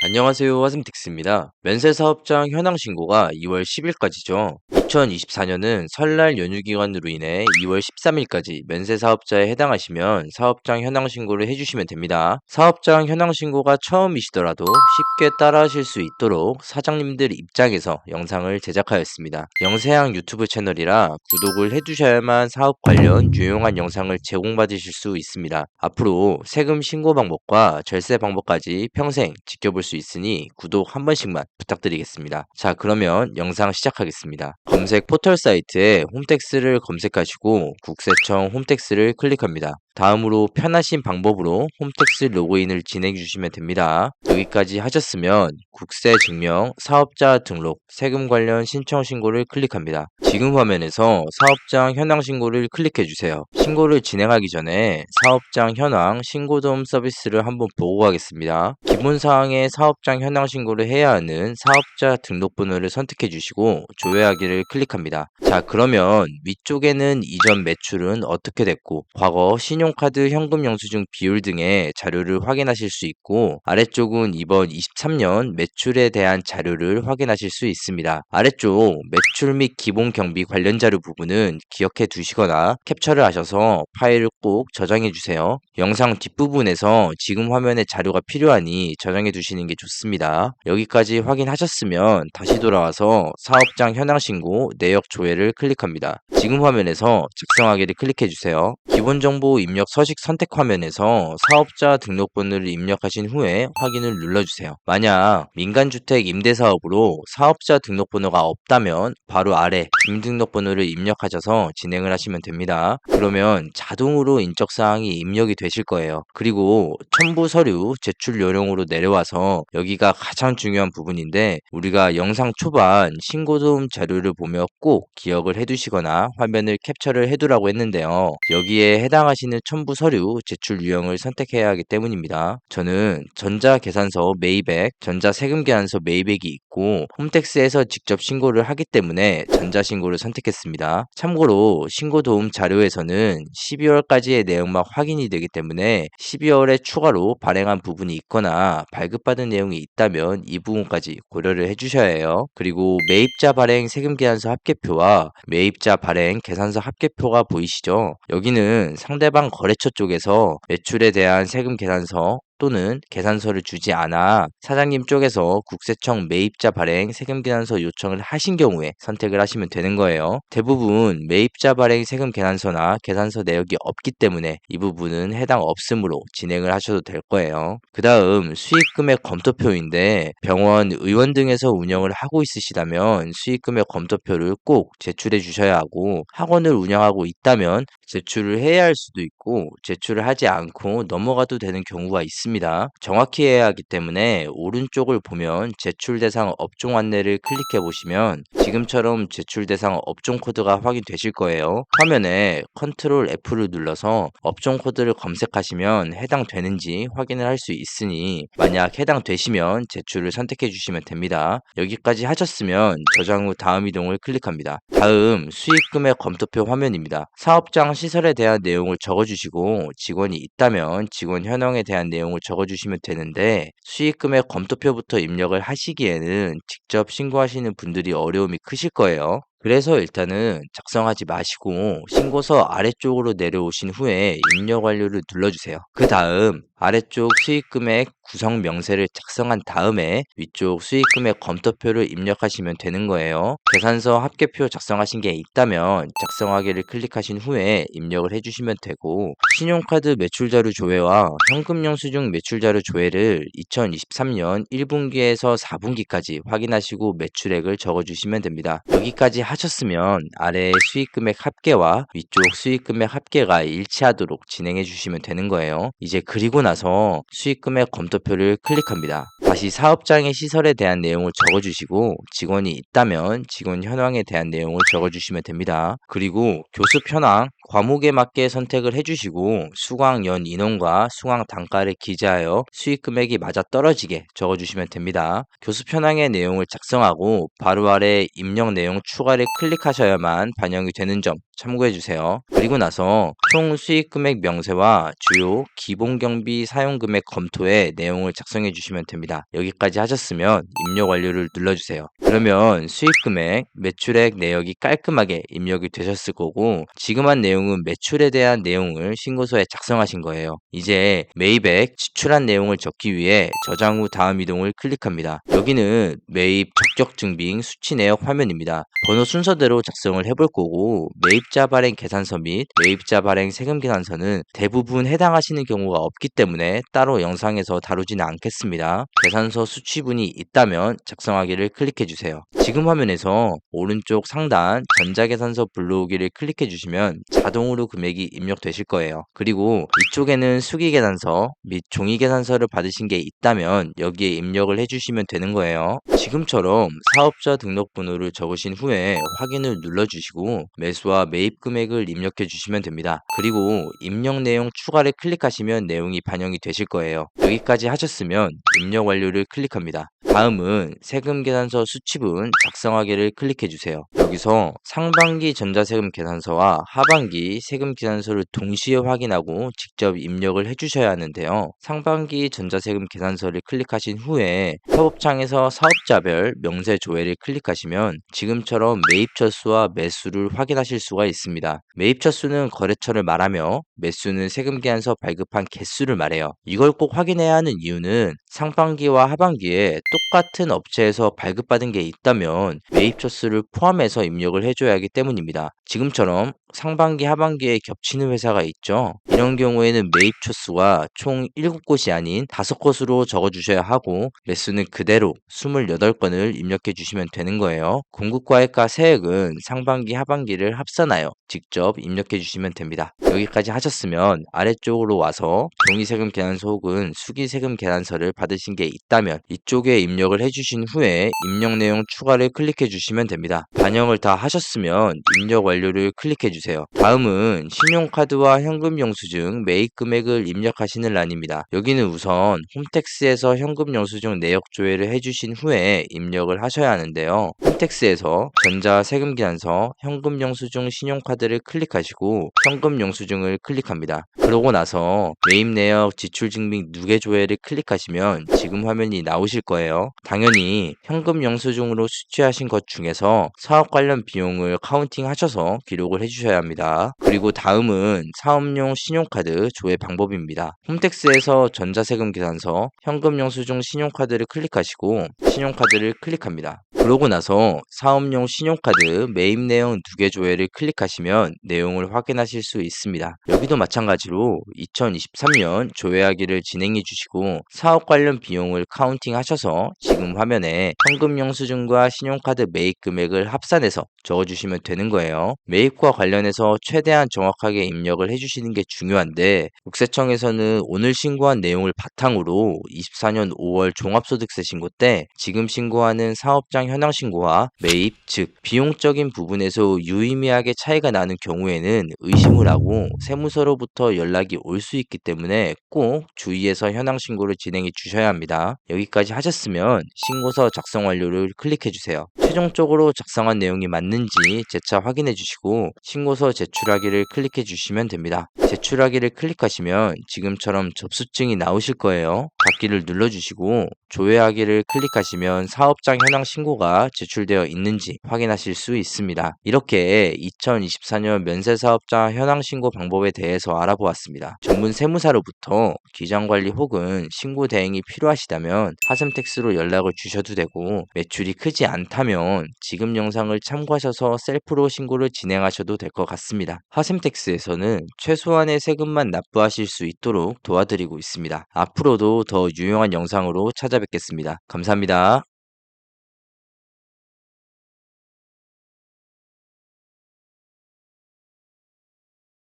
안녕하세요. 화슴틱스입니다. 면세사업장 현황 신고가 2월 10일까지죠. 2024년은 설날 연휴 기간으로 인해 2월 13일까지 면세사업자에 해당하시면 사업장 현황 신고를 해주시면 됩니다. 사업장 현황 신고가 처음이시더라도 쉽게 따라하실 수 있도록 사장님들 입장에서 영상을 제작하였습니다. 영세양 유튜브 채널이라 구독을 해두셔야만 사업 관련 유용한 영상을 제공받으실 수 있습니다. 앞으로 세금 신고 방법과 절세 방법까지 평생 지켜볼 수 있으니 구독 한 번씩만 부탁드리겠습니다. 자, 그러면 영상 시작하겠습니다. 검색 포털 사이트에 홈택스를 검색하시고 국세청 홈택스를 클릭합니다. 다음으로 편하신 방법으로 홈택스 로그인을 진행해 주시면 됩니다. 여기까지 하셨으면 국세 증명, 사업자 등록, 세금 관련 신청 신고를 클릭합니다. 지금 화면에서 사업장 현황 신고를 클릭해 주세요. 신고를 진행하기 전에 사업장 현황 신고 도움 서비스를 한번 보고 가겠습니다. 기본 사항의 사업장 현황 신고를 해야 하는 사업자 등록번호를 선택해 주시고 조회하기를 클릭합니다. 자, 그러면 위쪽에는 이전 매출은 어떻게 됐고 과거 신용카드 현금 영수증 비율 등의 자료를 확인하실 수 있고 아래쪽은 이번 23년 매출에 대한 자료를 확인하실 수 있습니다. 아래쪽 매출 및 기본 경비 관련 자료 부분은 기억해 두시거나 캡처를 하셔서 파일을 꼭 저장해 주세요. 영상 뒷부분에서 지금 화면에 자료가 필요하니 저장해 두시는 게 좋습니다. 여기까지 확인하셨으면 다시 돌아와서 사업장 현황 신고 내역 조회를 클릭합니다. 지금 화면에서 작성하기를 클릭해 주세요. 기본 정보 입력 서식 선택 화면에서 사업자 등록번호를 입력하신 후에 확인을 눌러주세요. 만약 민간주택 임대사업으로 사업자 등록번호가 없다면 바로 아래 주민등록번호를 입력하셔서 진행을 하시면 됩니다. 그러면 자동으로 인적사항이 입력이 되실 거예요. 그리고 첨부 서류 제출 요령으로 내려와서 여기가 가장 중요한 부분인데 우리가 영상 초반 신고도움 자료를 보며 꼭 기억을 해두시거나 화면을 캡처를 해두라고 했는데요. 여기에 해당하시는 첨부 서류 제출 유형을 선택해야 하기 때문입니다. 저는 전자계산서 메이백, 전자세금계산서 메이백이 있고 홈택스에서 직접 신고를 하기 때문에 전자신고를 선택했습니다. 참고로 신고도움 자료에서는 12월까지의 내용만 확인이 되기 때문에 12월에 추가로 발행한 부분이 있거나 발급받은 내용이 있다면 이 부분까지 고려를 해주셔야 해요. 그리고 매입자 발행 세금계산서 합계표와 매입자 발행 계산서 합계표가 보이시죠? 여기는 상대방 거래처 쪽에서 매출에 대한 세금 계산서 또는 계산서를 주지 않아 사장님 쪽에서 국세청 매입자 발행 세금 계산서 요청을 하신 경우에 선택을 하시면 되는 거예요. 대부분 매입자 발행 세금 계산서나 계산서 내역이 없기 때문에 이 부분은 해당 없음으로 진행을 하셔도 될 거예요. 그 다음 수익금액 검토표인데 병원, 의원 등에서 운영을 하고 있으시다면 수익금액 검토표를 꼭 제출해 주셔야 하고 학원을 운영하고 있다면 제출을 해야 할 수도 있고 제출을 하지 않고 넘어가도 되는 경우가 있습니다. 정확히 해야 하기 때문에 오른쪽을 보면 제출 대상 업종 안내를 클릭해 보시면 지금처럼 제출 대상 업종 코드가 확인되실 거예요. 화면에 컨트롤 F를 눌러서 업종 코드를 검색하시면 해당되는지 확인을 할 수 있으니 만약 해당되시면 제출을 선택해 주시면 됩니다. 여기까지 하셨으면 저장 후 다음 이동을 클릭합니다. 다음 수익금액 검토표 화면입니다. 사업장 시설에 대한 내용을 적어주시고 직원이 있다면 직원 현황에 대한 내용을 적어주시면 되는데 수익금액 검토표부터 입력을 하시기에는 직접 신고하시는 분들이 어려움이 크실 거예요. 그래서 일단은 작성하지 마시고 신고서 아래쪽으로 내려오신 후에 입력 완료를 눌러주세요. 그 다음 아래쪽 수익금액 구성 명세를 작성한 다음에 위쪽 수익금액 검토표를 입력하시면 되는 거예요. 계산서 합계표 작성하신 게 있다면 작성하기를 클릭하신 후에 입력을 해주시면 되고 신용카드 매출자료 조회와 현금영수증 매출자료 조회를 2023년 1분기에서 4분기까지 확인하시고 매출액을 적어주시면 됩니다. 여기까지 하셨으면 아래 수익금액 합계와 위쪽 수익금액 합계가 일치하도록 진행해 주시면 되는 거예요. 이제 그리고 나서 수익금액 검토표를 클릭합니다. 다시 사업장의 시설에 대한 내용을 적어주시고 직원이 있다면 직원 현황에 대한 내용을 적어주시면 됩니다. 그리고 교습 현황, 과목에 맞게 선택을 해주시고 수강연 인원과 수강 단가를 기재하여 수익 금액이 맞아떨어지게 적어주시면 됩니다. 교수 편향의 내용을 작성하고 바로 아래 입력 내용 추가를 클릭하셔야만 반영이 되는 점 참고해주세요. 그리고 나서 총 수익 금액 명세와 주요 기본 경비 사용 금액 검토에 내용을 작성해 주시면 됩니다. 여기까지 하셨으면 입력 완료를 눌러주세요. 그러면 수익 금액, 매출액 내역이 깔끔하게 입력이 되셨을 거고 지금 한 내용은 매출에 대한 내용을 신고서에 작성하신 거예요. 이제 매입액, 지출한 내용을 적기 위해 저장 후 다음 이동을 클릭합니다. 여기는 매입 적격 증빙 수치 내역 화면입니다. 번호 순서대로 작성을 해볼 거고 매입자 발행 계산서 및 매입자 발행 세금 계산서는 대부분 해당하시는 경우가 없기 때문에 따로 영상에서 다루지는 않겠습니다. 계산서 수치분이 있다면 작성하기를 클릭해 주세요. 지금 화면에서 오른쪽 상단 전자계산서 불러오기를 클릭해 주시면 자동으로 금액이 입력되실 거예요. 그리고 이쪽에는 수기계산서 및 종이계산서를 받으신 게 있다면 여기에 입력을 해주시면 되는 거예요. 지금처럼 사업자 등록번호를 적으신 후에 확인을 눌러주시고 매수와 매입 금액을 입력해 주시면 됩니다. 그리고 입력 내용 추가를 클릭하시면 내용이 반영이 되실 거예요. 여기까지 하셨으면 입력 완료를 클릭합니다. 다음은 세금 계산서 수치분 작성하기를 클릭해 주세요. 여기서 상반기 전자세금 계산서와 하반기 세금 계산서를 동시에 확인하고 직접 입력을 해주셔야 하는데요. 상반기 전자세금 계산서를 클릭하신 후에 협업창에서 사업자별 명세 조회를 클릭하시면 지금처럼 매입처수와 매수를 확인하실 수가 있습니다. 매입처수는 거래처를 말하며 매수는 세금 계산서 발급한 개수를 말해요. 이걸 꼭 확인해야 하는 이유는 상반기와 하반기에 똑같은 업체에서 발급받은 게 있다면 매입처수를 포함해서 입력을 해줘야 하기 때문입니다. 지금처럼 상반기, 하반기에 겹치는 회사가 있죠. 이런 경우에는 매입 초수가 총 7곳이 아닌 5곳으로 적어주셔야 하고 매수는 그대로 28건을 입력해 주시면 되는 거예요. 공급과액과 세액은 상반기, 하반기를 합산하여 직접 입력해 주시면 됩니다. 여기까지 하셨으면 아래쪽으로 와서 종이세금 계산서 혹은 수기세금 계산서를 받으신 게 있다면 이쪽에 입력을 해주신 후에 입력 내용 추가를 클릭해 주시면 됩니다. 반영을 다 하셨으면 입력 완료를 클릭해 주세요. 다음은 신용카드와 현금 영수증 매입 금액을 입력하시는 란입니다. 여기는 우선 홈택스에서 현금 영수증 내역 조회를 해주신 후에 입력을 하셔야 하는데요. 홈택스에서 전자 세금 계산서, 현금 영수증 신용카드를 클릭하시고 현금 영수증을 클릭합니다. 그러고 나서 매입 내역 지출 증빙 누계 조회를 클릭하시면 지금 화면이 나오실 거예요. 당연히 현금 영수증으로 수취하신 것 중에서 사업 관련 비용을 카운팅 하셔서 기록을 해주셔야 합니다. 그리고 다음은 사업용 신용카드 조회 방법입니다. 홈택스에서 전자세금 계산서, 현금 영수증 신용카드를 클릭하시고 신용카드를 클릭합니다. 그러고 나서 사업용 신용카드 매입 내용 누계 조회를 클릭하시면 내용을 확인하실 수 있습니다. 여기도 마찬가지로 2023년 조회하기를 진행해 주시고 사업 관련 비용을 카운팅 하셔서 지금 화면에 현금 영수증과 신용카드 매입 금액을 합산해서 적어주시면 되는 거예요. 매입과 관련해서 최대한 정확하게 입력을 해주시는 게 중요한데 국세청에서는 오늘 신고한 내용을 바탕으로 24년 5월 종합소득세 신고 때 지금 신고하는 사업장 현황 신고와 매입, 즉 비용적인 부분에서 유의미하게 차이가 나는 경우에는 의심을 하고 세무서로부터 연락이 올 수 있기 때문에 꼭 주의해서 현황 신고를 진행해 주셔야 합니다. 여기까지 하셨으면 신고서 작성 완료를 클릭해 주세요. 최종적으로 작성한 내용이 맞는지 재차 확인해 주시고 신고서 제출하기를 클릭해 주시면 됩니다. 제출하기를 클릭하시면 지금처럼 접수증이 나오실 거예요. 받기를 눌러주시고 조회하기를 클릭하시면 사업장 현황 신고가 제출되어 있는지 확인하실 수 있습니다. 이렇게 2024년 면세사업자 현황 신고 방법에 대해서 알아보았습니다. 전문 세무사로부터 기장관리 혹은 신고 대행이 필요하시다면 하샘택스로 연락을 주셔도 되고 매출이 크지 않다면 지금 영상을 참고하셔서 셀프로 신고를 진행하셔도 될 것 같습니다. 하샘택스에서는 최소한의 세금만 납부하실 수 있도록 도와드리고 있습니다. 앞으로도 더 유용한 영상으로 찾아뵙겠습니다. 감사합니다.